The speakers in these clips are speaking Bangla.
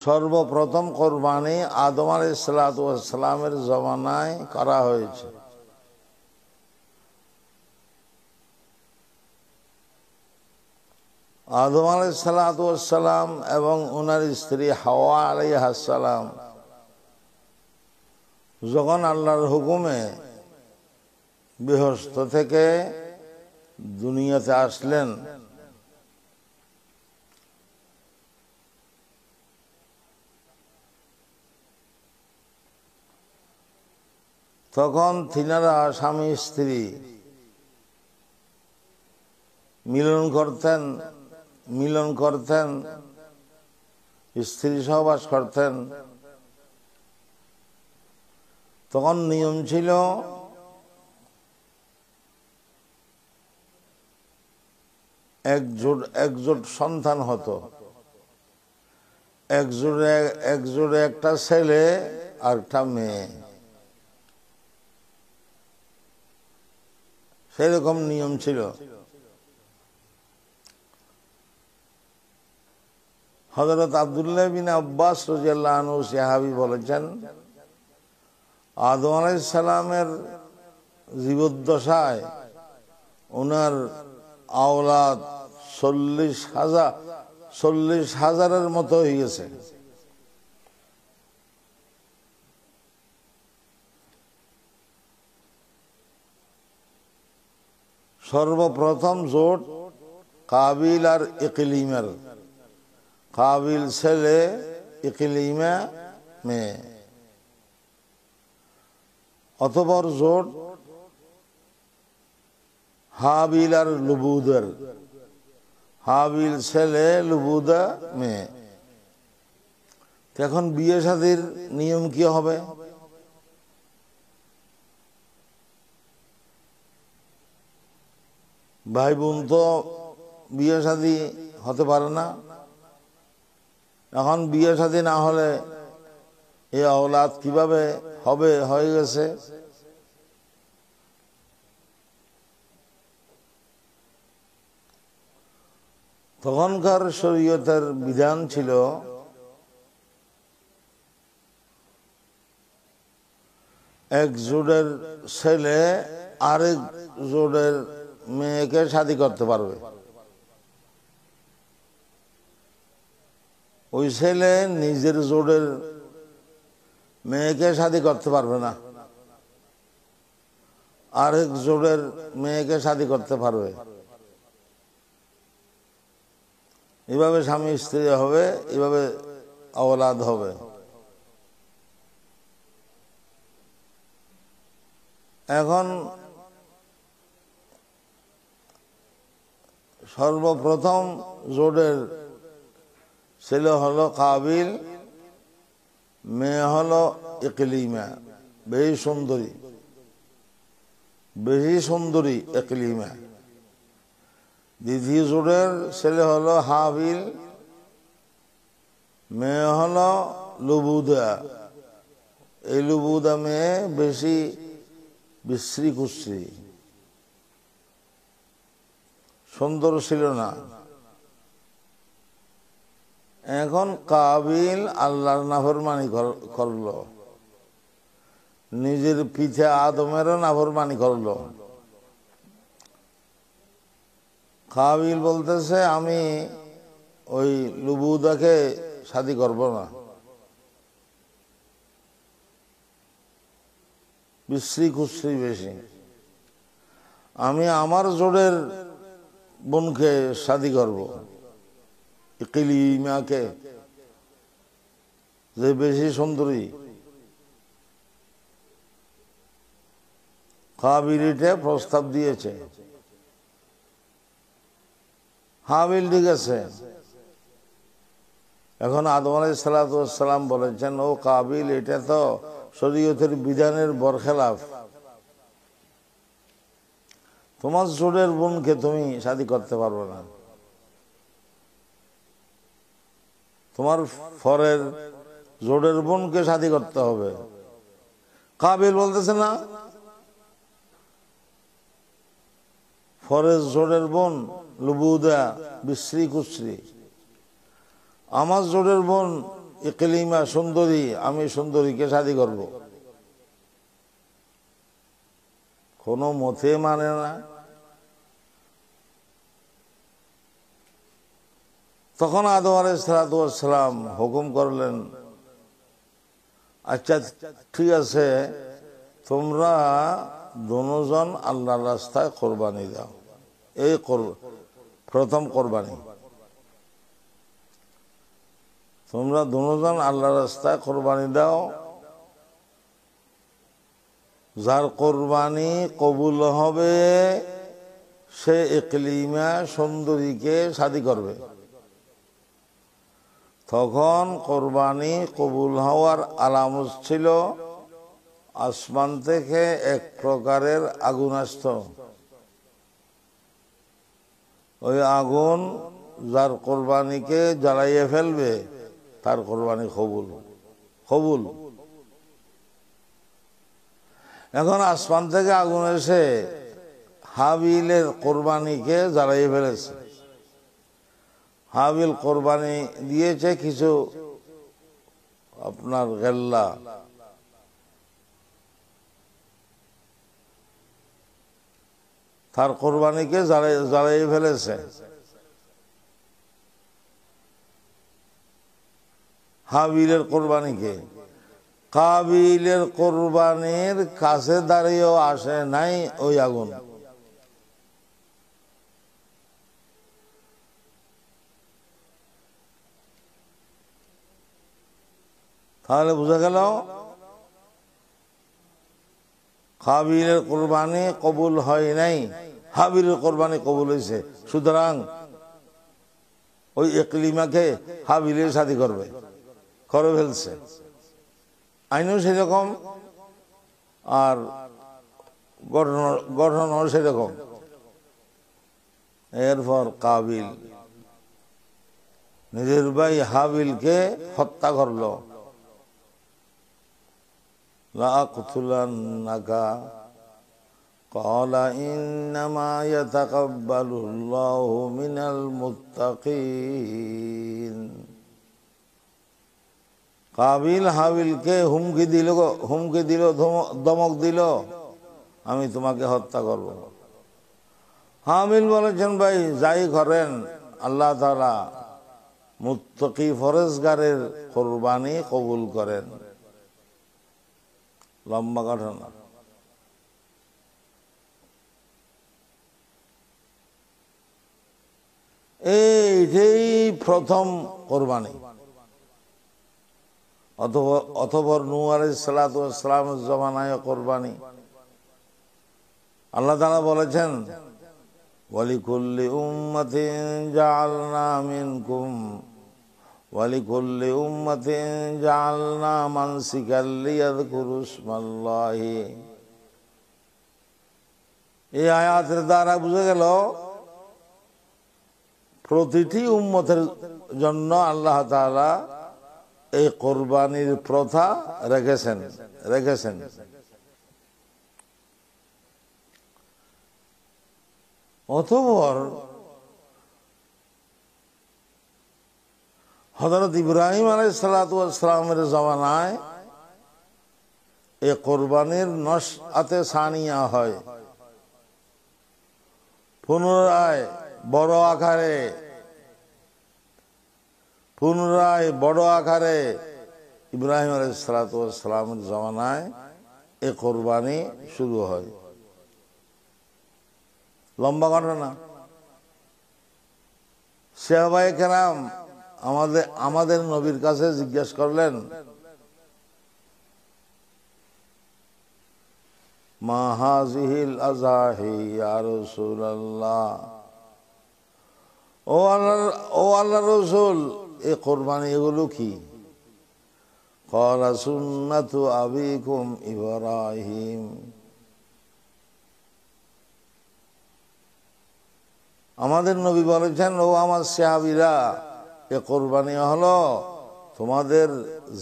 সর্বপ্রথম কোরবানি আদম আলাইহিস সালামের জমানায় করা হয়েছে। আদম আলাইহিস সালাম এবং ওনার স্ত্রী হাওয়া আলাইহাস সালাম যখন আল্লাহর হুকুমে বেহেশত থেকে দুনিয়াতে আসলেন, তখন তিনারা স্বামী স্ত্রী মিলন করতেন, স্ত্রী সহবাস করতেন। তখন নিয়ম ছিল একজোট সন্তান হতো, একজোড়ে একটা ছেলে আর একটা মেয়ে, সেরকম নিয়ম ছিল। হযরত আব্দুল্লাহ বিন আব্বাস রাদিয়াল্লাহু আনহু সাহাবী বলেছেন, আদম আলাইহিস সালামের জীবদ্দশায় ওনার আওলাদ 40,000-এর মতো হয়ে গেছে। সর্বপ্রথম জোট কাবিল আর ইকলিমের, কাবিল ছেলে, ইকলিমা মেয়ে। অতঃপর জোট হাবিল আর লুবুদের, হাবিল ছেলে, লুবুদা মেয়ে। এখন বিয়ে শাদীর নিয়ম কি হবে? ভাই বোন তো বিয়ে শাদী হতে পারে না। এখন বিয়ে শাদী না হলে এই আওলাদ কিভাবে হবে? হয়ে গেছে। তখনকার শরীয়তের বিধান ছিল এক জোড়ের ছেলে আরেক জোড়ের মেয়েকে শাদী করতে পারবে। ওই ছেলে নিজের জোড়ের মেয়েকে শাদী করতে পারবে না, আরেক জোড়ের মেয়েকে শাদী করতে পারবে। এভাবে স্বামী স্ত্রী হবে, এভাবে আওলাদ হবে। এখন সর্বপ্রথম জোড়ের ছেলে হলো কাবিল, মেয়ে হলো ইকলিমা, বেশি সুন্দরী ইকলিমা। দ্বিতীয় জোড়ের ছেলে হলো হাবিল, মেয়ে হলো লুবুদা। এই লুবুদা মেয়ে বেশি বিশ্রী কুশ্রী, সুন্দর ছিল না। এখন কাবিল আল্লাহর নাফরমানি করলো, নিজের পিতা আদমেরও নাফরমানি করলো। কাবিল বলতেছে, আমি ওই লুবুদাকে শাদী করব না, বিশ্রী কুশ্রী বেশি, আমি আমার জোড়ের বোনকে শাদী করব, ইকলিমাকে, যে বেশি সুন্দরী। কাবিল এটা প্রস্তাব দিয়েছে। হাবিল ঠিক আছে। এখন আদম আলাইহিস সালাম বলেছেন, ও কাবিল, এটা তো শরীয়তের বিধানের বরখেলাফ, তোমার জোড়ের বোনকে তুমি শাদী করতে পারবে না, তোমার ফরের জোড়ের বোনকে শাদী করতে হবে। কাবিল বলতেছে, না, ফরের জোড়ের বোন লুবুদা বিশ্রী কুশ্রী, আমার জোড়ের বোন ইকলিমা সুন্দরী, আমি সুন্দরীকে শাদী করব, কোনো মতে মানে না। তখন আদম আলাইহিস সালাম হুকুম করলেন, আচ্ছা ঠিক আছে, তোমরা দুজন আল্লাহর রাস্তায় কোরবানি দাও। এই প্রথম কোরবানি, তোমরা দুজন আল্লাহর রাস্তায় কোরবানি দাও। যার কোরবানি কবুল হবে সে ইকলিমা সুন্দরীকে শাদী করবে। তখন কোরবানি কবুল হওয়ার আলামত ছিল আসমান থেকে এক প্রকারের আগুন আসত। ওই আগুন যার কোরবানিকে জ্বালাইয়ে ফেলবে তার কোরবানি কবুল কবুল। এখন আসমান থেকে আগুন এসে হাবিলের কোরবানিকে জ্বালাইয়ে ফেলেছে। হাবিল কোরবানি দিয়েছে কিছু আপনার গেল্লা, তার কোরবানিকে জ্বালিয়ে ফেলেছে। হাবিলের কোরবানিকে, কাবিলের কোরবানির কাছে দাঁড়িয়েও আসে নাই ওই আগুন। তাহলে বোঝা গেল কাবিলের কোরবানি কবুল হয় নাই, হাবিলের কোরবানি কবুল হয়েছে। সুতরাং ওই ইকলিমাকে হাবিলের শাদী করবে, করে ফেলছে। আইনও সেরকম আর গঠনও সেরকম। এরপর কাবিল নিজের ভাই হাবিলকে হত্যা করলো। লাআকতুলান্নাকা ক্বালা ইন্নামা ইয়াতাকাব্বালুল্লাহু মিনাল মুত্তাকিন। কাবিল হাবিলকে হুমকি দিল, ধমক দিল, আমি তোমাকে হত্যা করব। হাবিল বলেছেন, ভাই যাই করেন আল্লাহ তাআলা মুত্তাকি ফরেজগারের কোরবানি কবুল করেন। লম্বা ঘটনা। এইটাই প্রথম কোরবানি। অতঃপর নূহ আলাইহিস সালাতু ওয়াস সালামের জমানায় কোরবানি। আল্লাহ তাআলা বলেছেন, ওয়ালিকুল্লি উম্মাতিন জাআলনা মিনকুম ওয়ালিকুল্লি উম্মাতিন জাআলনা মানসিকাল লিয়াযকুরু ইসমাল্লাহি। এই আয়াতের দ্বারা বুঝা গেল প্রতিটি উম্মতের জন্য আল্লাহ তাআলা এই কোরবানির প্রথা রেখেছেন। অতঃপর হযরত ইব্রাহিম আলাইহিস সালাতু ওয়াস সালামের জামানায় এই কোরবানির নশআতে সানিয়া হয়। পুনরায় বড় আকারে ইব্রাহিম আলাইহিস সালাতু ওয়াস সালামের জামানায় এই কোরবানি শুরু হয়। লম্বা ঘটনা। সাহাবায়ে কেরাম আমাদের নবীর কাছে জিজ্ঞেস করলেন, মা হাযিহিল আযাহি ইয়া রাসূলুল্লাহ, ও আল্লাহর রাসূল, এই কোরবানি এগুলো কি? ক্বালা সুন্নাতু আবিকুম ইব্রাহিম। আমাদের নবী বলেছেন, ও আমার সাহাবীরা, এ কোরবানি হলো তোমাদের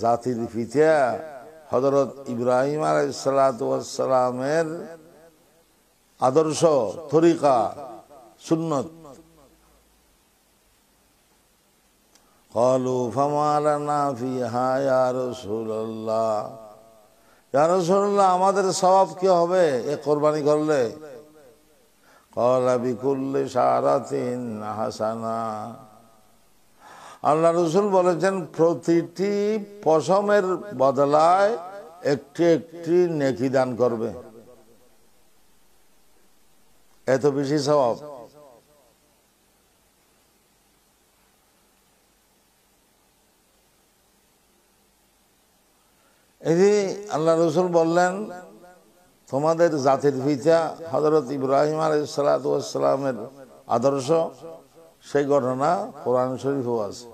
জাতির পিতা হযরত ইব্রাহিম আলাইহিস সালাতু ওয়াস সালামের আদর্শ, তরিকা, সুন্নত। ক্বালু ফামা লানা ফিহা ইয়া রাসূলুল্লাহ, ইয়া রাসূলুল্লাহ আমাদের সওয়াব কি হবে এ কুরবানি করলে? ক্বালা বিকুল্লি শারাতিন হাসানা, আল্লাহ রাসূল বলেছেন প্রতিটি পশমের বদলায় একটি একটি নেকি দান করবে, এত বেশি সওয়াব। এই আল্লাহ রাসূল বললেন তোমাদের জাতির পিতা হযরত ইব্রাহিম আলাইহিস সালাতু ওয়াস সালামের আদর্শ, সেই ঘটনা কোরআন শরীফেও আছে।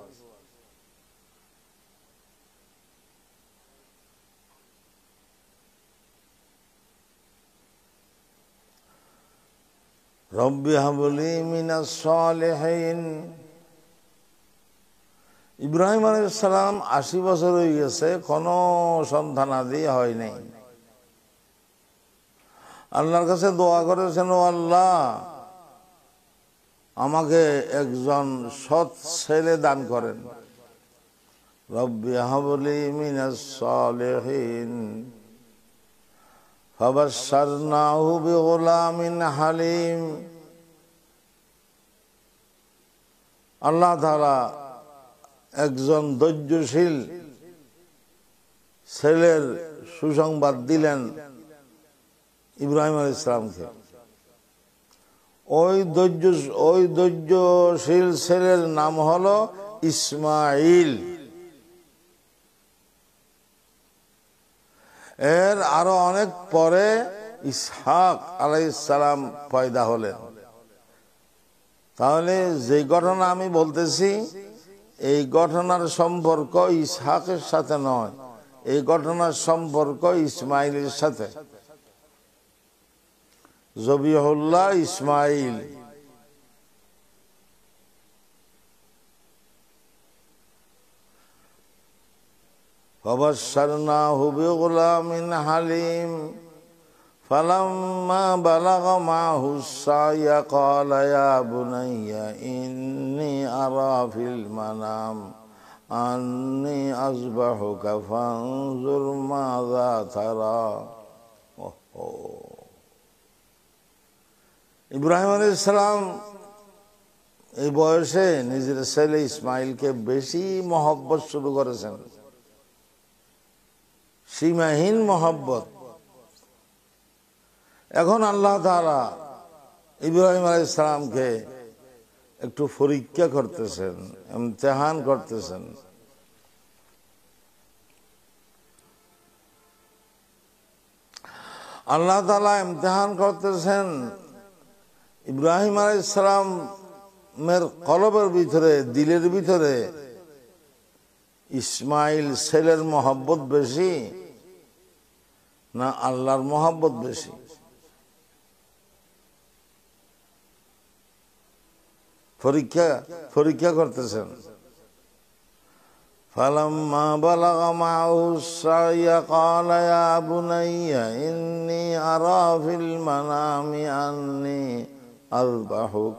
রব্বি হাবলি মিনাস সালিহিন, ইব্রাহিম আলাইহিস সালাম ৮০ বছর হয়ে গেছে, কোনো সন্তানাদি হয় নাই। আল্লাহর কাছে দোয়া করেছেন, ও আল্লাহ আমাকে একজন সৎ ছেলে দান করেন। রব্বি হাবলি মিনাস সালিহিন ফাবাশশারনাহু বিগুলামিন হালিম, আল্লাহ তাআলা একজন ধৈর্যশীল ছেলের সুসংবাদ দিলেন ইব্রাহিম আলাইহিস সালামকে। ওই ধৈর্যশীল ছেলের নাম হলো ইসমাইল। এর আরো অনেক পরে ইসহাক আলাইহিস সালাম পয়দা হলেন। তাহলে যে ঘটনা আমি বলতেছি এই ঘটনার সম্পর্ক ইসহাকের সাথে নয়, এই ঘটনার সম্পর্ক ইসমাইলের সাথে। জবিহুল্লাহ ইসমাইল, ফাবাশশারনাহু বিগুলামিন হালিম ফালাম্মা বালাগা মাহু সায়া ক্বালা ইয়া বুনাইয়া ইন্নী আরা ফিল মানাম আন্নী আযবাহুকা ফানজুর মাযা তারা। ইব্রাহিম আলাইহিস সালাম এই বয়সে নিজের ছেলে ইসমাইলকে বেশি মহব্বত শুরু করেছেন, সীমাহীন মহব্বত। এখন আল্লাহ তাআলা ইব্রাহিম আলাইহিস সালামকে একটু পরীক্ষা করতেছেন, ইমতিহান করতেছেন। আল্লাহ তাআলা ইমতিহান করতেছেন ইব্রাহিম আলাইহিস সালামের কলবের ভিতরে, দিলের ভিতরে ইসমাইল ছেলের মহব্বত বেশি না আল্লাহর মহব্বত বেশি? পরীক্ষা করতেছেন। ফালাম্মা বালাগা মাহু সাইয়া ক্বালা ইয়া বুনাইয়া ইন্নী আরা ফিল মানামি আন্নী আযবাহুক।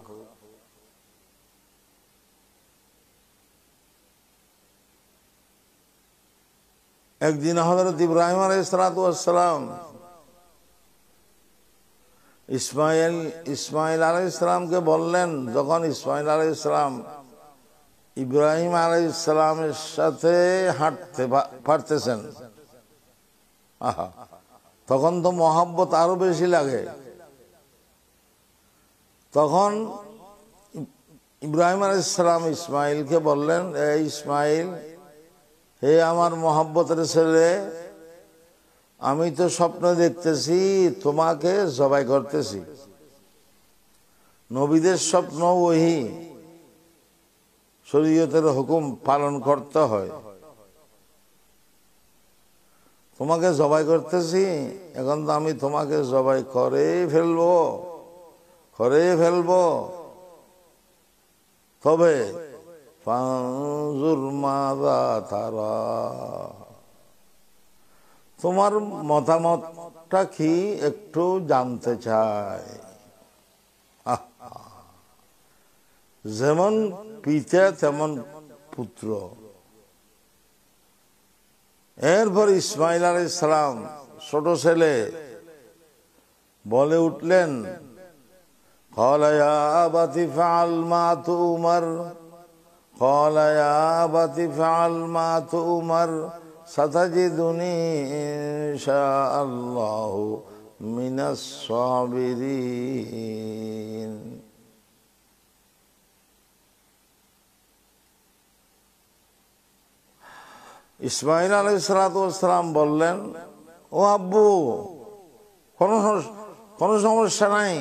একদিন হযরত ইব্রাহিম আলাইহিস সালাতু ওয়াস সালাম ইসমাইল আলাইহিস সালামকে বললেন, যখন ইসমাইল আলাইহিস সালাম ইব্রাহিম আলাইহিস সালামের সাথে হাঁটতে পারতেছেন, তখন তো মহব্বত আরো বেশি লাগে। তখন ইব্রাহিম আলাইহিস সালাম ইসমাইলকে বললেন, এ ইসমাইল, হে আমার মহব্বতের ছেলে, আমি তো স্বপ্ন দেখতেছি তোমাকে জবাই করতেছি। নবীদের স্বপ্ন ওহী, শরীয়তের হুকুম পালন করতে হয়। তোমাকে জবাই করতেছি, এখন তো আমি তোমাকে জবাই করে ফেলবো। তবে ফানজুর মাযা তারা, তোমার মতামতটা কি একটু জানতে চাই। যেমন পিতা তেমন পুত্র। এরপর ইসমাইল আলাইহিস সালাম ছোট ছেলে বলে উঠলেন, ক্বালা ইয়া আবাতি ফাআল মা তু'মার, ক্বালা ইয়া আবাতি ফাআল মা তু'মার সাতাজিদুনি ইনশাআল্লাহু মিনাস সাবিরিন। ইসমাইল আলাইহিস সালাম বললেন, ও আব্বু, কোনো সমস্যা নাই,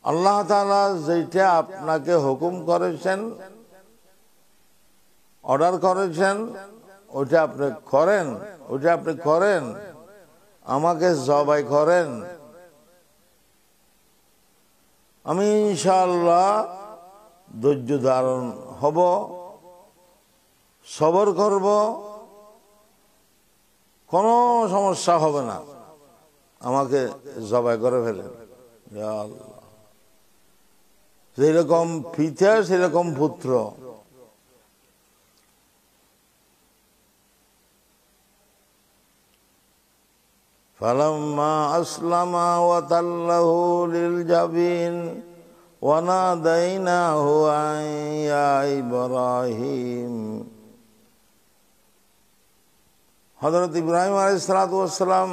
আল্লাহ তাআলা যেটা আপনাকে হুকুম করেছেন, অর্ডার করেছেন, ওইটা আপনি করেন, আমাকে জবাই করেন, আমি ইনশাআল্লাহ ধৈর্য ধারণ হব, সবর করব, কোনো সমস্যা হবে না, আমাকে জবাই করে ফেলেন। ইয়া আল্লাহ, যেরকম পিতা সেরকম পুত্র। ফালাম্মা আসলামা ওয়া তাল্লাহু লিল জাবিন ওয়া নাদাইনাহু আন ইয়া ইব্রাহিম। হযরত ইব্রাহিম আলাইহিস সালাতু ওয়াস সালাম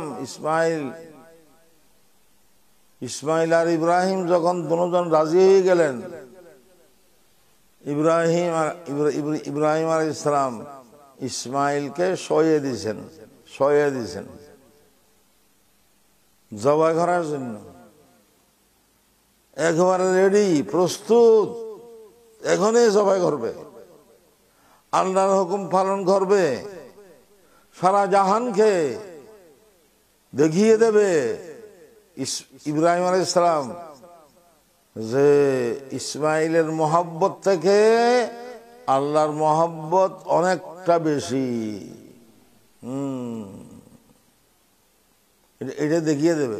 ইসমাইল আর ইব্রাহিম যখন দুজন রাজি হয়ে গেলেন, ইব্রাহিম আলাইহিস সালাম ইসমাইলকে শোয়ে দিয়েছেন জবাই করার জন্য। একেবারে রেডি, প্রস্তুত, এখনই জবাই করবে, আল্লাহর হুকুম পালন করবে, সারা জাহানকে দেখিয়ে দেবে ইব্রাহিম আলাইহিস সালাম যে ইসমাইলের মহব্বত থেকে আল্লাহর মহব্বত অনেকটা বেশি। এটা দেখিয়ে দেবে।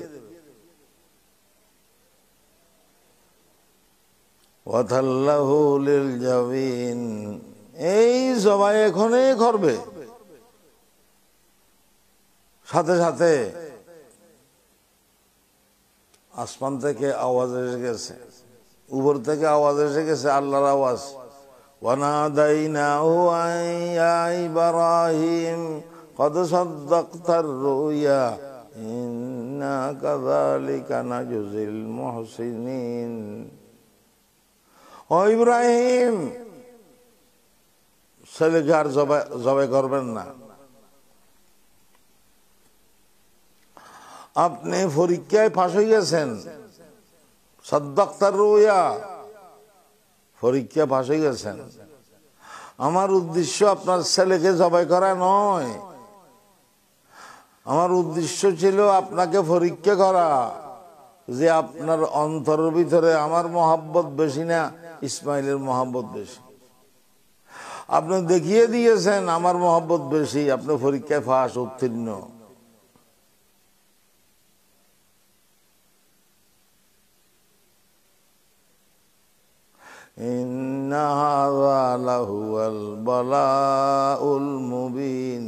ওয়াতাল্লাহু লিল জাবিন, এই জবাই এখনই করবে। সাথে সাথে আসমান থেকে আওয়াজ এসে গেছে, উপর থেকে আওয়াজ এসে গেছে, আল্লাহর আওয়াজ। ওয়ানাদাইনাহু আন ইয়া ইব্রাহিম কদ সাদ্দাকতার রুয়া ইন্না কাযালিকা নাজজিল মুহসিনিন। ও ইব্রাহিম, ছেলেকে আর জবাই করবেন না, আপনি পরীক্ষায় পাশ হয়ে গেছেন। সাদ্দাকতার রুয়া, পরীক্ষা পাশ হয়ে গেছেন। আমার উদ্দেশ্য আপনার ছেলেকে জবাই করা নয়, আমার উদ্দেশ্য ছিল আপনাকে পরীক্ষা করা যে আপনার অন্তরের ভিতরে আমার মহব্বত বেশি না ইসমাইলের মহব্বত বেশি। আপনি দেখিয়ে দিয়েছেন আমার মহব্বত বেশি, আপনি পরীক্ষায় পাশ, উত্তীর্ণ। ইন্না হাযা লাহুয়াল বালাউল মুবিন,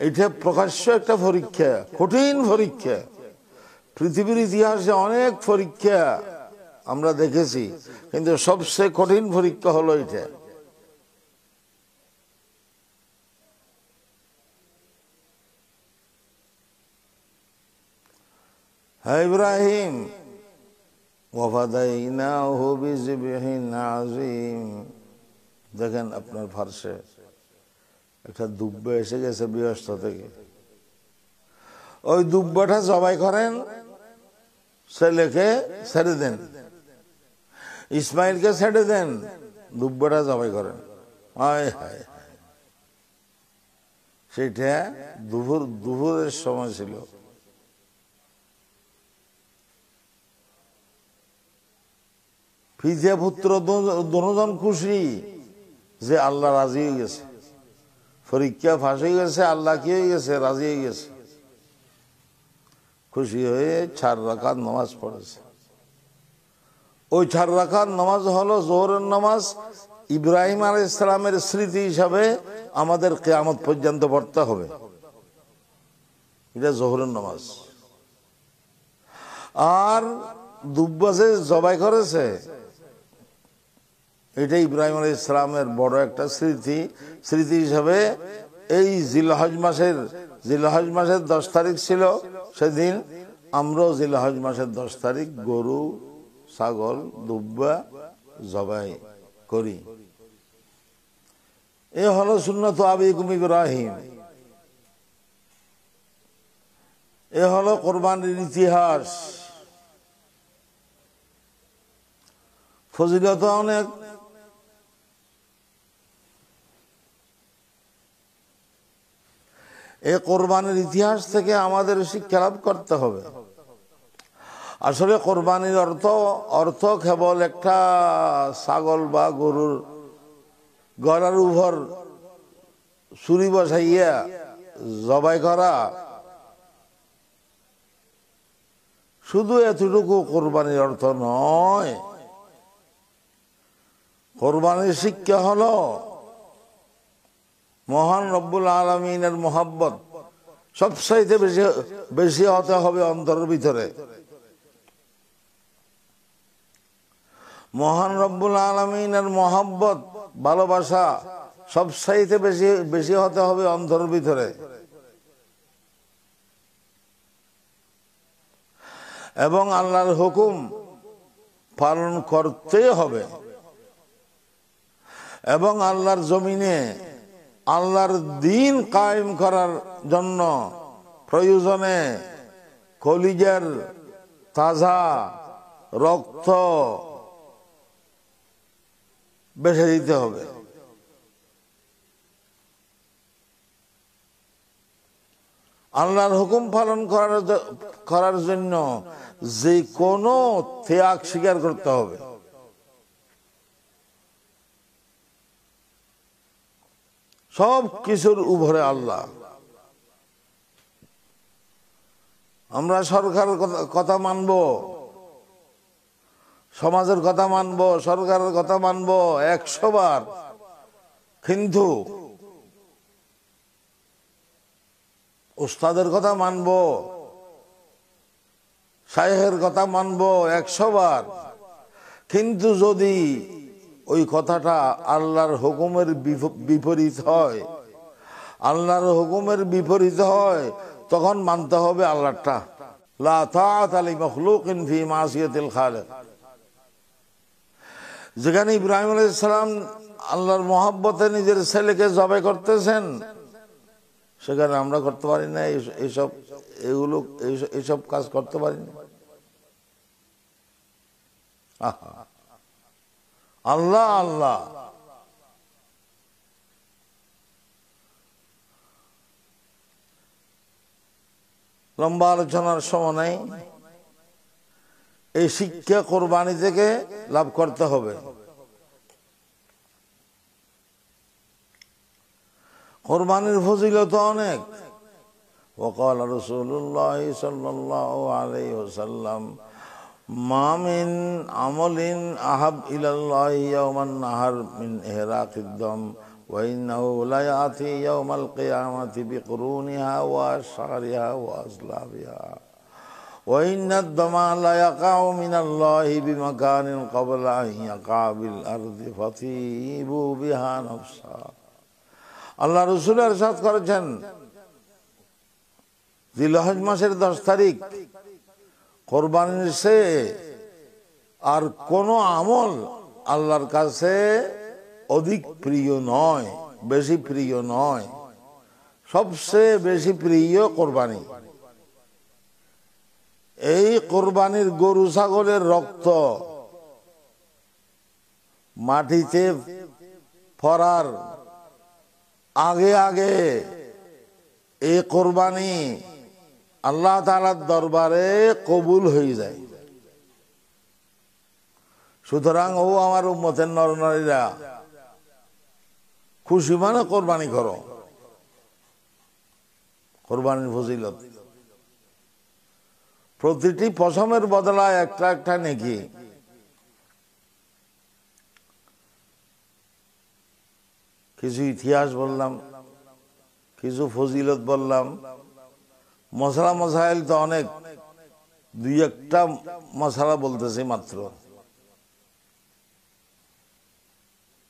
এটা প্রকাশ্য একটা পরীক্ষা, কঠিন পরীক্ষা। পৃথিবীর ইতিহাসে অনেক পরীক্ষা আমরা দেখেছি, কিন্তু সবচেয়ে কঠিন পরীক্ষা হলো এটা। হ্যাঁ ইব্রাহিম, ওয়াফাদাইনাহু বিযিবহিন আযীম। দেখেন আপনার ফারসে একটা দুব্বা এসে গেছে বৃহস্ত থেকে, ওই দুব্বাটা জবাই করেন, ছেলেকে ছেড়ে দেন, ইসমাইলকে ছেড়ে দেন, দুব্বাটা জবাই করেন। হায় হায়, সেটা দুপুরের সময় ছিল। পিতা পুত্র দুজন খুশি যে আল্লাহ রাজি হয়ে গেছে, পরীক্ষা ফাঁস হয়ে গেছে, আল্লাহ কি হয়ে গেছে, রাজি হয়ে গেছে। খুশি হয়ে 4 রাকাত নামাজ পড়েছে। ওই 4 রাকাত নামাজ হলো যোহরের নামাজ, ইব্রাহিম আলাইহিস সালামের স্মৃতি হিসাবে আমাদের কিয়ামত পর্যন্ত পড়তে হবে। এটা জোহরের নামাজ। আর দুব্বা যে জবাই করেছে, এটা ইব্রাহিম আলাইহিস সালামের বড় একটা স্মৃতি হিসাবে এই জিলহজ মাসের 10 তারিখ ছিল সেদিন, আমরাও জিলহজ মাসের 10 তারিখ গরু, ছাগল, দুব্বা জবাই করি। এ হলো সুন্নাত আবিকুম ইব্রাহিম। এ হলো কোরবানির ইতিহাস। ফজিলত অনেক। এই কোরবানির ইতিহাস থেকে আমাদের শিক্ষা লাভ করতে হবে। আসলে কোরবানির অর্থ কেবল একটা ছাগল বা গরুর গলার উপর ছুরি বসাইয়া জবাই করা, শুধু এতটুকু কোরবানির অর্থ নয়। কোরবানির শিক্ষা হলো মহান রব্বুল আলামিনের মহব্বত সবচাইতে বেশি হতে হবে অন্তরের ভিতরে। মহান রব্বুল আলামিনের মহব্বত, ভালোবাসা সবচাইতে বেশি হতে হবে অন্তরের ভিতরে। এবং আল্লাহর হুকুম পালন করতে হবে। এবং আল্লাহর জমিনে আল্লাহর দ্বীন কায়েম করার জন্য প্রয়োজনে কলিজার তাজা রক্ত বেছে দিতে হবে। আল্লাহর হুকুম পালন করার জন্য যে কোনো ত্যাগ স্বীকার করতে হবে। সব কিছুর উপরে আল্লাহ। আমরা সরকারের কথা মানব, সমাজের কথা মানব, সরকারের কথা মানব 100 বার, কিন্তু উস্তাদের কথা মানব, শায়েখের কথা মানব 100 বার, কিন্তু যদি ওই কথাটা আল্লাহর হুকুমের বিপরীত হয়, আল্লাহর হুকুমের বিপরীত হয়, তখন মানতে হবে আল্লাহটা। লা তাআতা লি মাখলুকিন ফি মাসিয়াতিল খালিক। যেখানে ইব্রাহিম আলাইহিস সালাম আল্লাহর মহব্বতে নিজের ছেলেকে জবাই করতেছেন, সেখানে আমরা করতে পারি না এইসব কাজ করতে পারি না। আল্লাহ আল্লাহ। লম্বা আলোচনার সময় নাই। এই শিক্ষা কোরবানি থেকে লাভ করতে হবে। কোরবানির ফজিলত অনেক। ওয়াকাল রাসূলুল্লাহ সাল্লাল্লাহু আলাইহি ওয়াসাল্লাম মা মিন আমালিন আহাব ইলাল্লাহি ইয়াওমান নাহার মিন ইহরাকিদ দাম ওয়া ইন্নাহু লা ইয়াতি ইয়াওমাল কিয়ামাতি বিকুরুনিহা ওয়া আশআরিহা ওয়া আসলাবিহা ওয়া ইন্নাদ দামা লা ইয়াকাউ মিনাল্লাহি বিমাকানিন ক্বাবলা আন ইয়াকা বিল আরদি ফাতিবু বিহা নাফসা। আল্লাহ রাসূল ইরশাদ করেছেন, জিলহজ মাসের 10 তারিখ কোরবানির সে আর কোন আমল আল্লাহর কাছে অধিক প্রিয় নয়, বেশি প্রিয় নয়। সবচেয়ে বেশি প্রিয় কোরবানি। এই কোরবানির গরু ছাগলের রক্ত মাটিতে পড়ার আগে আগে এই কোরবানি আল্লাহ তাআলার দরবারে কবুল হয়ে যায়। সুতরাং ও আমার উম্মতের নরনারীরা, খুশি মানে কোরবানি করো। কোরবানির ফজিলত, প্রতিটি পশমের বদলায় একটা একটা নেকি। কিছু ইতিহাস বললাম, কিছু ফজিলত বললাম। মশলা মশাইল তো অনেক, দুই একটা মশলা বলতেছি মাত্র।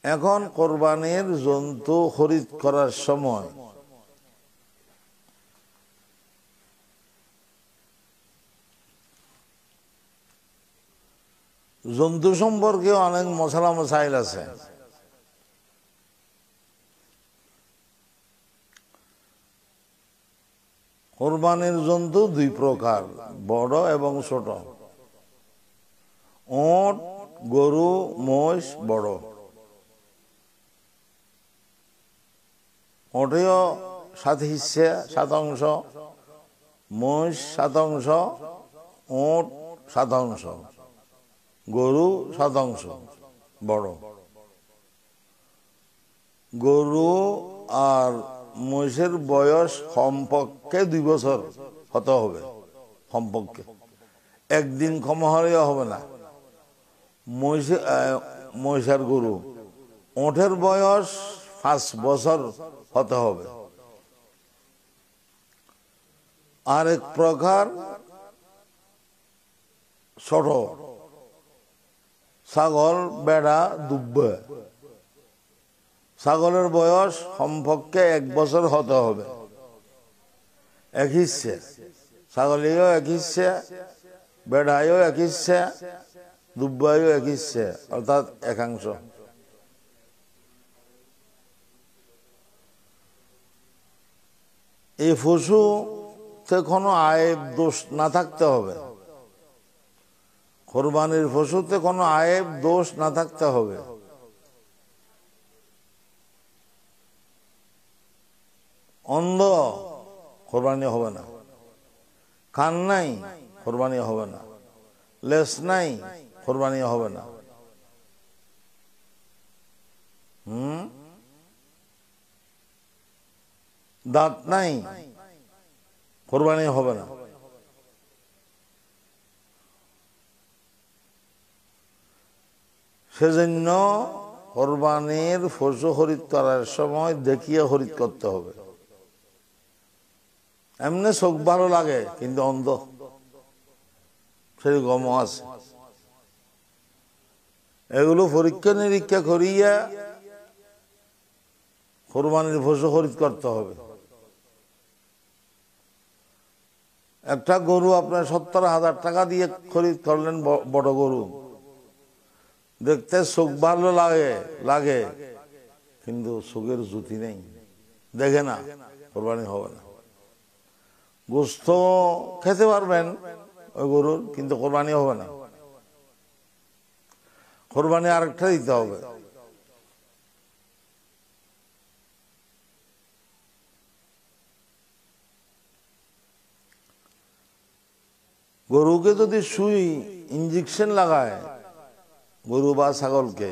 এখন কোরবানির জন্তু খরিদ করার সময় জন্তু সম্পর্কে অনেক মশলা মশাইল আছে। কোরবানির জন্তু দুই প্রকার, বড় এবং ছোট। উট, গরু, মহিষ বড়। ওটিও 7 হিস্সা, 7 অংশ, মহিষ 7 অংশ, উট 7 অংশ, গরু 7 অংশ বড়। গরু আর মহিষের বয়স কমপক্ষে 2 বছর হতে হবে, কমপক্ষে। একদিন কম হলেও হবে না। মহিষ আর গরু, উটের বয়স 5 বছর হতে হবে। আর এক প্রকার ছোট, ছাগল, বেড়া, দুব্বা। ছাগলের বয়স কমপক্ষে 1 বছর হতে হবে। 1 হিস্সা, ছাগলেও 1 হিস্সা, বেড়ায়ও 1 হিস্সা, দুব্বায়ও 1 হিস্সা, অর্থাৎ 1/2। এই পশুতে কোনো আয়েব দোষ না থাকতে হবে। কোরবানির পশুতে কোনো আয়েব দোষ না থাকতে হবে। অন্ধ কোরবানি হবে না, কান নাই কোরবানি হবে না, লেজ নাই কোরবানি হবে না। দাঁত নাই কোরবানি হবে না। সেজন্য কোরবানির পশু খরিদ করার সময় দেখিয়ে খরিদ করতে হবে। এমনি চোখ ভালো লাগে কিন্তু অন্ধ, সেরকম আছে। এগুলো পরীক্ষা নিরীক্ষা করিয়া কোরবানির পশু খরিদ করতে হবে। একটা গরু আপনার 70,000 টাকা দিয়ে খরিদ করলেন, বড় গরু, দেখতে চোখ ভালো লাগে কিন্তু চোখের জ্যোতি নেই, দেখে না, কোরবানি হবে না। গোস্ত খেতে পারবেন ওই গরুর, কিন্তু কোরবানি হবে না। কোরবানি আরেকটা দিতে হবে। গরুকে যদি সুই ইঞ্জেকশন লাগায়, গরু বা ছাগলকে,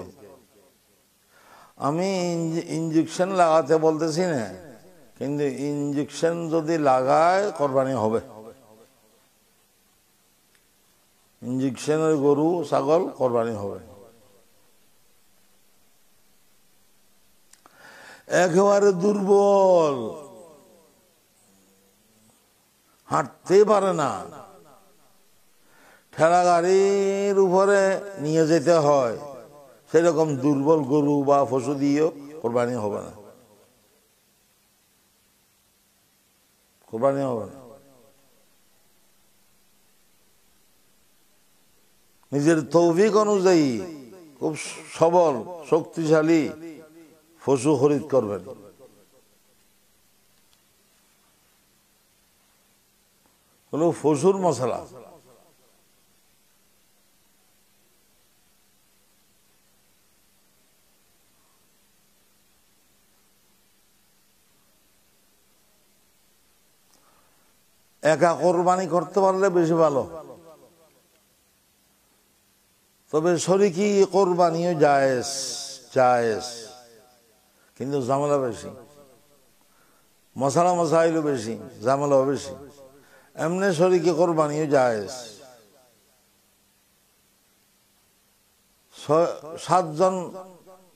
আমি ইঞ্জেকশন লাগাতে বলতেছি না, কিন্তু ইঞ্জেকশন যদি লাগায় কোরবানি হবে। ইঞ্জেকশনের গরু ছাগল কোরবানি হবে। একেবারে দুর্বল, হাঁটতে পারে না, ঠেলা গাড়ির উপরে নিয়ে যেতে হয়, সেরকম দুর্বল গরু বা পশু দিয়েও কোরবানি হবে না, কোরবানি হবে না। নিজের তৌফিক অনুযায়ী খুব সবল শক্তিশালী পশু খরিদ করবেন। হলো পশুর মশলা। একা কোরবানি করতে পারলে বেশি ভালো, তবে শরীকি কোরবানিও জায়েজ, কিন্তু ঝামেলা বেশি, মশলা মশাইলও বেশি, ঝামেলাও বেশি। এমনি শরীকি কোরবানিও জায়েজ।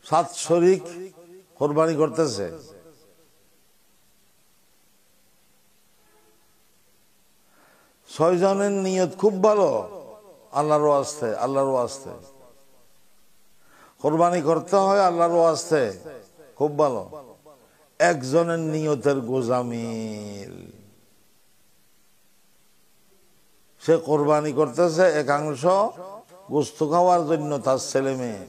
7 শরিক কোরবানি করতেছে। ছয়জনের নিয়ত খুব ভালো, আল্লাহর ওয়াস্তে, আল্লাহর ওয়াস্তে কোরবানি করতে হয়, আল্লাহর ওয়াস্তে, খুব ভালো। একজনের নিয়তের গোজামিল, সে কোরবানি করতেছে একাংশ গোস্ত খাওয়ার জন্য তার ছেলে মেয়ে,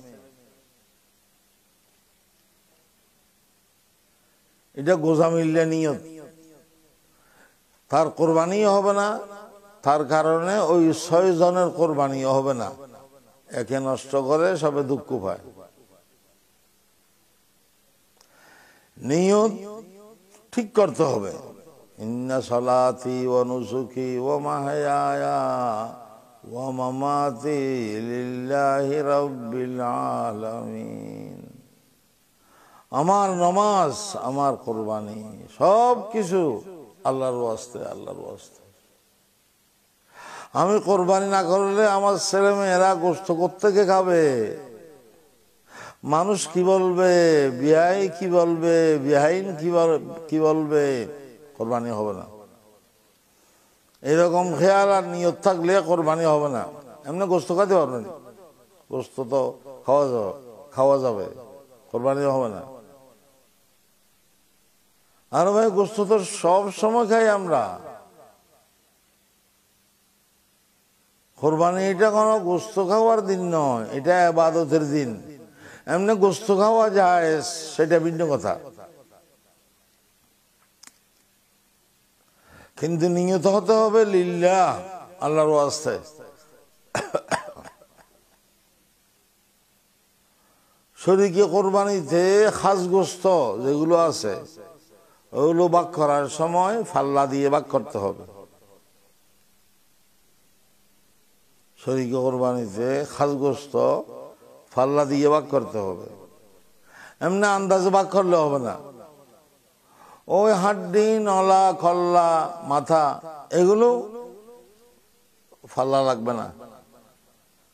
এটা গোজামিল্লা নিয়ত, তার কোরবানিও হবে না, তার কারণে ওই 6 জনের কোরবানিও হবে না, একে নষ্ট করে সবে দুঃখ পায়। নিয়ত ঠিক করতে হবে। ইন্না সালাতি ওয়া নুসুকি ওয়া মাহইয়ায়া ওয়া মামাতি লিল্লাহি রাব্বিল আলামিন। আমার নামাজ, আমার কোরবানি, সব কিছু আল্লাহর ওয়াস্তে, আল্লাহর ওয়াস্তে। আমি কোরবানি না করলে আমার ছেলে মেয়েরা গোস্ত কোত্থেকে খাবে? মানুষ কি বলবে, বিয়াই কি বলবে, বিহাইন কি বলবে, কোরবানি হবে না। এরকম খেয়াল আর নিয়ত থাকলে কোরবানি হবে না। এমনি গোস্ত খাতে পারবেন, গোস্ত তো খাওয়া যাবে, কোরবানি হবে না। আর ভাই গোস্ত তো সব সময় খাই আমরা, কোরবানি এটা কোনো গোস্ত খাওয়ার দিন নয়, এটা ইবাদতের দিন। এমনি গোস্ত খাওয়া যায় সেটা ভিন্ন কথা, কিন্তু নিয়ত হতে হবে লিল্লাহ, আল্লাহর ওয়াস্তে। শরীকে কোরবানিতে খাস গোস্ত যেগুলো আছে ওগুলো ভাগ করার সময় ফাল্লা দিয়ে ভাগ করতে হবে। শরীকে কোরবানিতে খাস গোস্ত ফাল্লা দিয়ে ভাগ করতে হবে, এমনি আন্দাজে ভাগ করলে হবে না। ওই হাড্ডি, নলা, খল্লা, মাথা এগুলো ফাল্লা লাগবে না,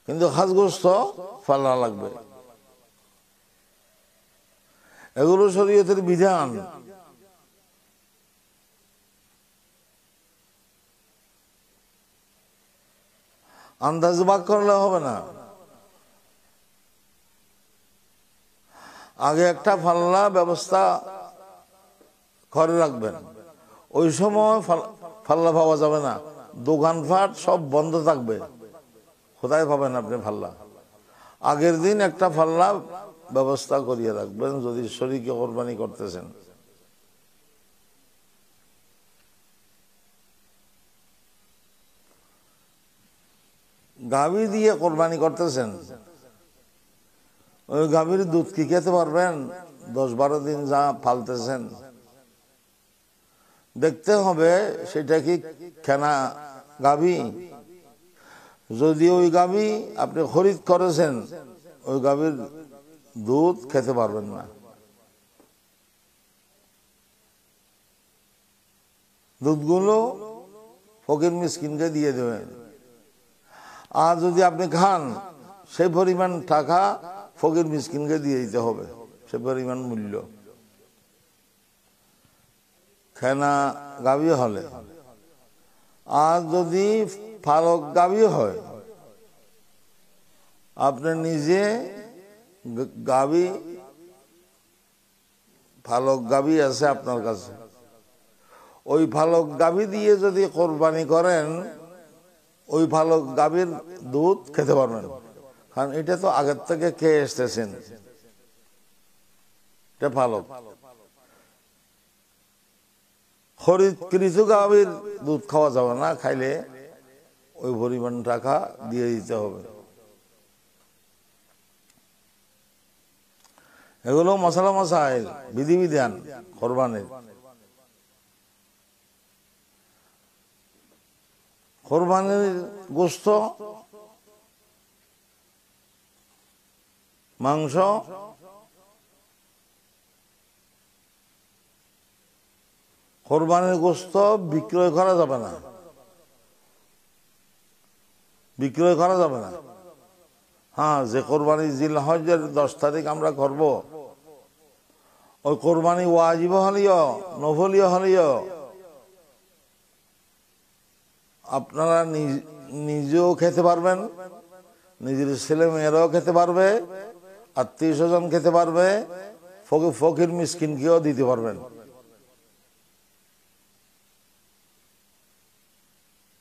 কিন্তু খাস গোস্ত ফাল্লা লাগবে। এগুলো শরীয়তের বিধান। আন্দাজ ভাগ করলে হবে না। আগে একটা ফাল্লা ব্যবস্থা করে রাখবেন, ওই সময় ফাল্লা পাওয়া যাবে না, দোকানপাট সব বন্ধ থাকবে, কোথায় পাবেন আপনি ফাল্লা? আগের দিন একটা ফাল্লা ব্যবস্থা করিয়ে রাখবেন যদি শরীকে কোরবানি করতেছেন। গাভী দিয়ে কোরবানি করতেছেন, ওই গাভীর দুধ কি খেতে পারবেন? 10-12 দিন যা পালতেছেন দেখতে হবে সেটা কি কেনা গাভী। যদি ওই গাভী আপনি খরিদ করেছেন, ওই গাভীর দুধ খেতে পারবেন না, দুধগুলো ফকির মিসকিনকে দিয়ে দেবেন। আর যদি আপনি খান, সেই পরিমাণ টাকা ফকির মিসকিনকে দিয়ে দিতে হবে, সে পরিমাণ মূল্য খেনা গাভী হলে। আর যদি ফালক গাভী হয়, আপনি নিজে গাভী, ফালক গাভী আছে আপনার কাছে, ওই ফালক গাভী দিয়ে যদি কোরবানি করেন, ওই ফালক গাভীর দুধ খেতে পারবেন, কারণ এটা তো আগের থেকে খেয়ে এসতেছেন, এটা ফালক। খরিদকৃত গাভীর দুধ খাওয়া যাবে না, খাইলে ওই পরিমাণ টাকা দিয়ে দিতে হবে। এগুলো মশলা মশাইল, বিধিবিধান কোরবানির। কোরবানির গোস্ত, মাংস কোরবানির গোস্ত বিক্রয় করা যাবে না, বিক্রয় করা যাবে না। হ্যাঁ, যে কোরবানি জিলহজ্জের 10 তারিখ আমরা করব, ওই কোরবানি ওয়াজিব হলেও নফলীয় হলেও আপনারা নিজেও খেতে পারবেন, নিজের ছেলে মেয়েরাও খেতে পারবে, আত্মীয় স্বজন খেতে পারবে, ফকির মিসকিনকেও দিতে পারবেন।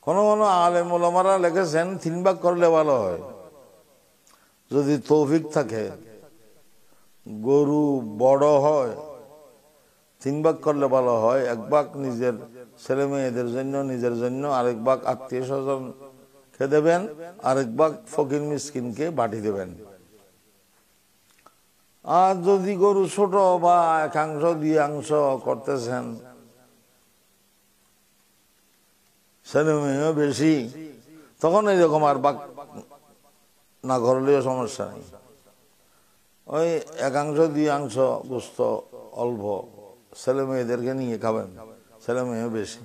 কোন কোন আলেম ওলামারা লিখেছেন 3 ভাগ করলে ভালো হয়, যদি তৌফিক থাকে। গরু বড় হয় 3 ভাগ করলে ভালো হয়, 1 ভাগ নিজের ছেলে মেয়েদের জন্য, নিজের জন্য, আরেক ভাগ আত্মীয় স্বজন খেয়ে দেবেন, আরেক ভাগ ফকির মিসকিনকে বাটি দেবেন। আর যদি গরু ছোট বা 1/2 করতেছেন, ছেলে মেয়েও বেশি, তখন এরকম আর ভাগ না করলেও সমস্যা নেই। ওই 1/2 গোস্ত অল্প ছেলে মেয়েদেরকে নিয়ে খাবেন, ছেলে মেয়েও বেশি।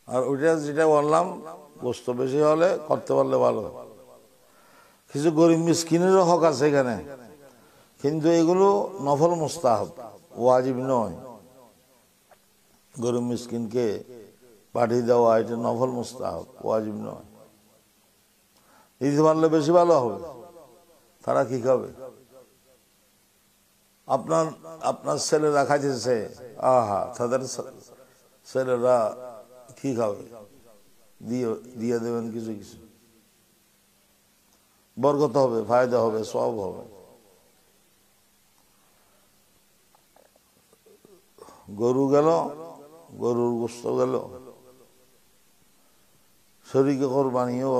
আর ওইটা যেটা বললাম, গোস্ত বেশি হলে করতে পারলে ভালো। কিছু গরিব মিসকিনেরও হক আছে এখানে, কিন্তু এগুলো নফল মুস্তাহাব, ওয়াজিব নয়। গরিব মিসকিনকে পাঠিয়ে দেওয়া এটা নফল মুস্তাহাব, ওয়াজিব নয়। দিতে পারলে বেশি ভালো হবে। তারা কি খাবে? আপনার ছেলেরা খাইতেছে, আহা, তাদের ছেলেরা কি খাবে? দিয়ে দেবেন কিছু কিছু, বরকত হবে, ফায়দা হবে, সব হবে। গরু গেল, গরুর গোস্ত গেল, শরীকে কোরবানিও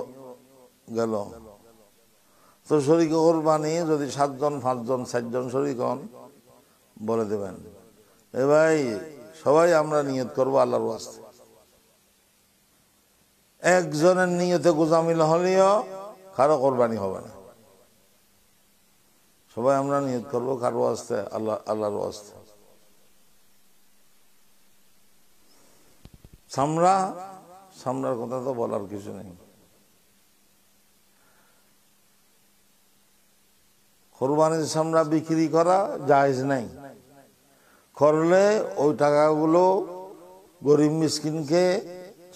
গেল। তো শরীকে কোরবানি যদি 7 জন 5 জন 4 জন শরীক হন, বলে দেবেন, এ ভাই সবাই আমরা নিয়ত করবো আল্লাহর ওয়াস্তে। একজনের নিয়তে গোজামিল হলেও কারো কোরবানি হবে না। সবাই আমরা নিয়ত করবো কারো ওয়াস্তে, আল্লাহর ওয়াস্তে। সামরার কথা তো বলার কিছু নেই। কোরবানির সামরা বিক্রি করা জায়েজ নাই। করলে ওই টাকাগুলো গরিব মিসকিনকে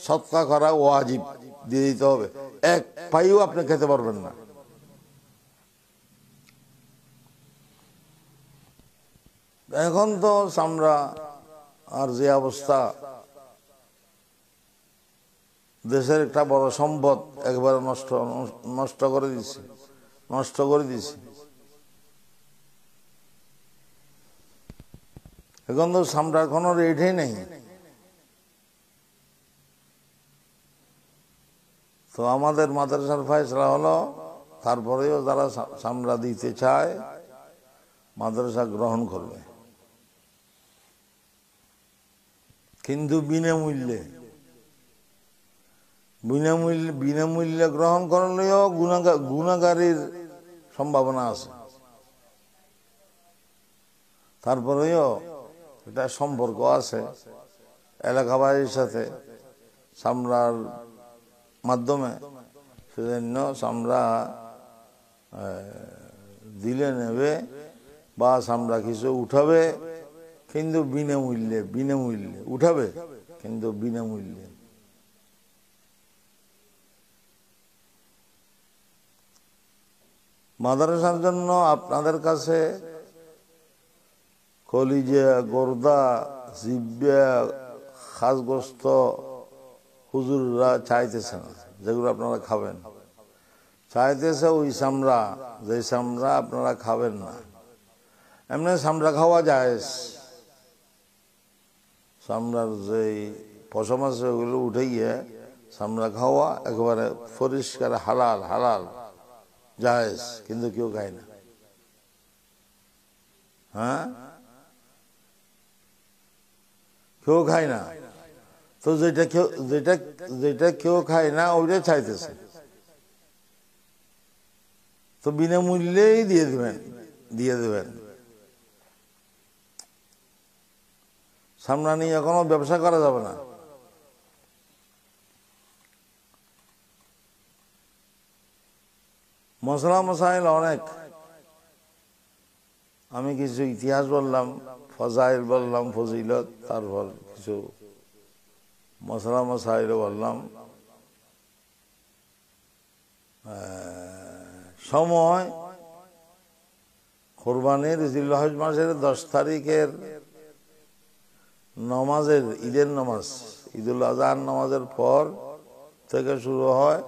সদকা করা ওয়াজিব, দিয়ে দিতে হবে। 1 পাইও আপনি খেতে পারবেন না। এখন তো সামরা আর যে অবস্থা, দেশের একটা বড় সম্পদ একবারে নষ্ট করে দিছে। এখন তো সামরার কোনো রেটই নেই। তো আমাদের মাদ্রাসার ফয়সালা হলো, তারপরেও যারা সামরা দিতে চায় মাদ্রাসা গ্রহণ করবে, কিন্তু বিনামূল্যে গ্রহণ করলেও গুনাহগারের সম্ভাবনা আছে। তারপরেও এটা সম্পর্ক আছে এলাকাবাসীর সাথে সামরার মাধ্যমে, সেজন্য সামরা দিলে নেবে বা সামরা কিছু উঠাবে, কিন্তু বিনামূল্যে উঠাবে, কিন্তু বিনামূল্যে। মাদ্রাসার জন্য আপনাদের কাছে কলিজা, গোর্দা, জিব্বা, খাসগোস্ত হুজুররা চাইতেছে না, যেগুলো আপনারা খাবেন। চাইতেছে ওই সামরা, যে সামরা আপনারা খাবেন না। এমনি সামরা খাওয়া যায়, সামরার যে পশম আছে ওগুলো উঠে গিয়ে সামরা খাওয়া একেবারে পরিষ্কার হালাল জায়েজ, কিন্তু কেউ খায় না। হ্যাঁ, কেউ খায় না। তো যেটা কেউ খায় না ওইটাই চাইতেছে, তো বিনামূল্যেই দিয়ে দেবেন। সামনা নিয়ে কোনো ব্যবসা করা যাবে না। মশলা মশাইল অনেক, আমি কিছু ইতিহাস বললাম, ফজাইল বললাম, ফজিলত, তারপর কিছু মশলা মশাইল বললাম। সময় কোরবানির জিলহজ মাসের 10 তারিখের নমাজের, ঈদের নমাজ, ঈদুল আজহার নমাজের পর থেকে শুরু হয়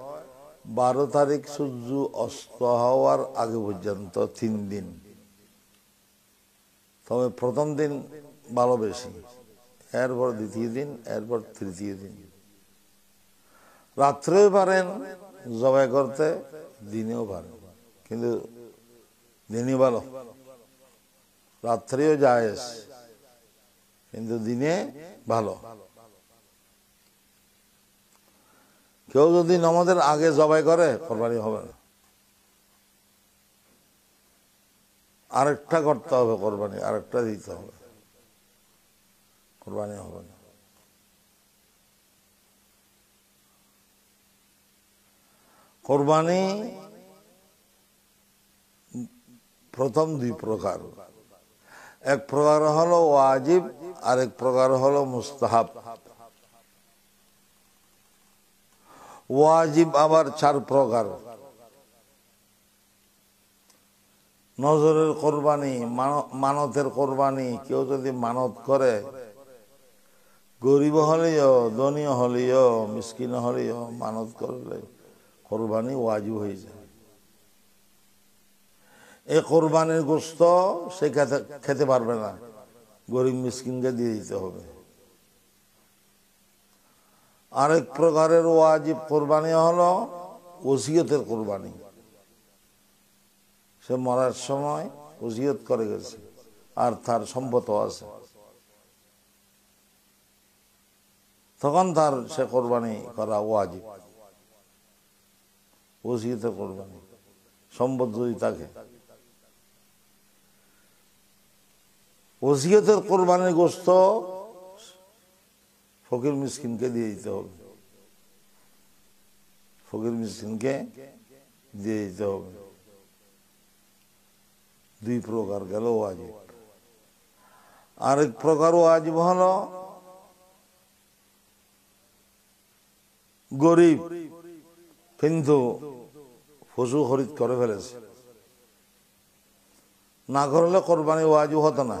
12 তারিখ সূর্য অস্ত হওয়ার আগে পর্যন্ত 3 দিন। তবে প্রথম দিন ভালো বেশি, এরপর দ্বিতীয় দিন, এরপর তৃতীয় দিন। রাত্রেও পারেন জবাই করতে, দিনেও পারেন, কিন্তু দিনই ভালো। রাত্রেও জায়েজ, কিন্তু দিনে ভালো। কেউ যদি নামাজের আগে জবাই করে কোরবানি হবে না, আরেকটা করতে হবে কোরবানি, আরেকটা দিতে হবে, কোরবানি হবে না। কোরবানি প্রথম 2 প্রকার, এক প্রকার হলো ওয়াজিব, আরেক প্রকার হলো মুস্তাহাব। ওয়াজিব আবার 4 প্রকার। নজরের কোরবানি, মানতের কোরবানি। কেউ যদি মানত করে, গরিব হলেও, ধনী হলেও, মিসকিন হলেও মানত করলে কোরবানি ওয়াজিব হয়ে যায়। এই কোরবানির গোশত সে খেতে পারবে না, গরিব মিসকিনকে দিয়ে দিতে হবে। আরেক প্রকারের ওয়াজিব কোরবানি হলো ওসিয়তের কোরবানি। সে মরার সময় ওসিয়ত করে গেছে, আর তার সম্পদ আছে, তখন তার সে কোরবানি করা ওয়াজিব। ওসিয়তের কোরবানি, সম্পদ যদি থাকে। ওসিয়তের কোরবানির গোশত ফকির মিসকিনকে দিয়ে দিতে হবে, ফকির মিসকিনকে দিয়ে দিতে হবে। 2 প্রকার গেল ওয়াজিব। আরেক প্রকার ওয়াজিব হলো গরিব কিন্তু পশু খরিদ করে ফেলেছে, না করলে কোরবানি ওয়াজিব হতো না।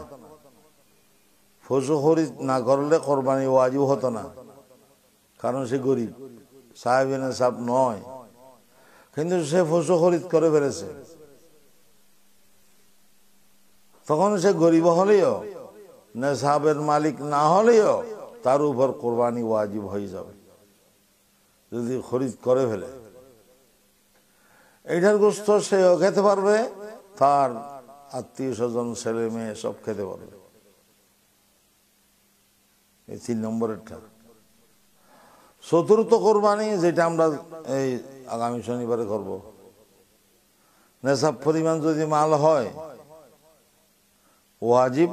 পশু খরিদ না করলে কোরবানি ওয়াজিব হতো না, কারণ সে গরিব, সাহেবে নেশাব নয়, কিন্তু সে পশু খরিদ করে ফেলেছে। তখন সে গরিব হলেও, নেশাবের মালিক না হলেও তার উপর কোরবানি ওয়াজিব হয়ে যাবে যদি খরিদ করে ফেলে। এইটার গোশত সেও খেতে পারবে, তার আত্মীয় স্বজন, ছেলে মেয়ে সব খেতে পারবে। এই 3 নম্বরেরটা। চতুর্থ কোরবানি, যেটা আমরা এই আগামী শনিবারে করব, নেশাব পরিমাণ যদি মাল হয় ওয়াজিব,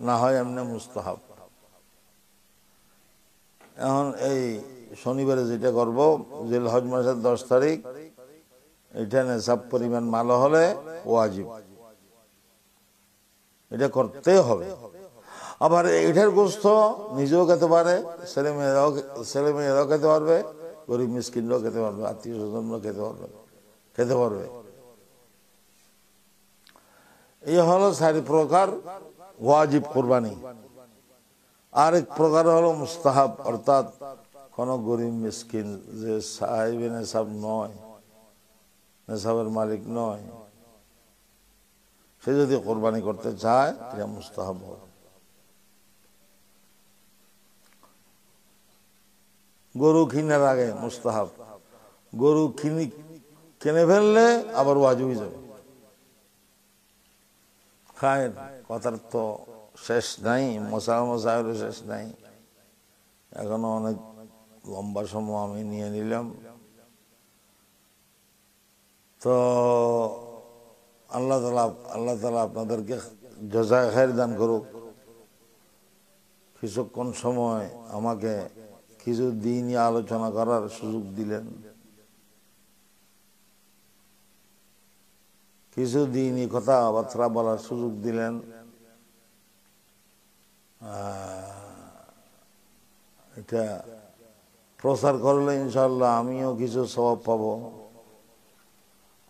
না হয় এমনি মুস্তাহাব। এখন এই শনিবারে যেটা করব, জিলহজ মাসের 10 তারিখ, এটা নেশাব পরিমাণ মাল হলে ওয়াজিব, এটা করতে হবে। আবার এটার গোশত নিজেও খেতে পারে, ছেলে মেয়েরাও খেতে পারবে, গরিব মিসকিনরাও খেতে পারবে, আত্মীয় স্বজনরাও খেতে পারবে। এই হলো 4 প্রকার ওয়াজিব কোরবানি। আরেক প্রকার হলো মুস্তাহাব, অর্থাৎ কোন গরিব মিসকিন যে সাহেবে নেশাব নয়, নেশাবের মালিক নয়, সে যদি কোরবানি করতে চায়, এটা মুস্তাহাব হবে। গরু কিনার আগে মুস্তাহাব, গরু কিনে ফেললে আবার ওয়াজিব হয়ে যাবে। খায়ের কথার তো শেষ নাই, মশাইলের শেষ নাই। এখনো অনেক লম্বা সময় আমি নিয়ে নিলাম। তো আল্লাহ তাআলা আপনাদেরকে জাযায়ে খায়ের দান করুক। কিছুক্ষণ সময় আমাকে কিছু দিনই আলোচনা করার সুযোগ দিলেন। কিছু দিনই কথাবার্তা বলার সুযোগ দিলেন। এটা প্রচার করলে ইনশাআল্লাহ আমিও কিছু সওয়াব পাব,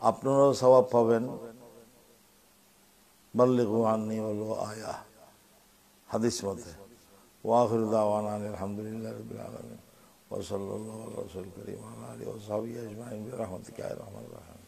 আপনারাও সওয়াব পাবেন। বাল্লিগু আন্নী ওয়ালাউ আয়া, হাদিস মতে। ওয়া আখিরু দাওয়ানা আলহামদুলিল্লাহি রাব্বিল আলামিন ওয়া সাল্লাল্লাহু আলা রাসূলিল কারীম ওয়া আলা আলিহি ওয়া সাহবিহি আজমাইন বিরহমাতিকা ইয়া আরহামার রাহিমিন।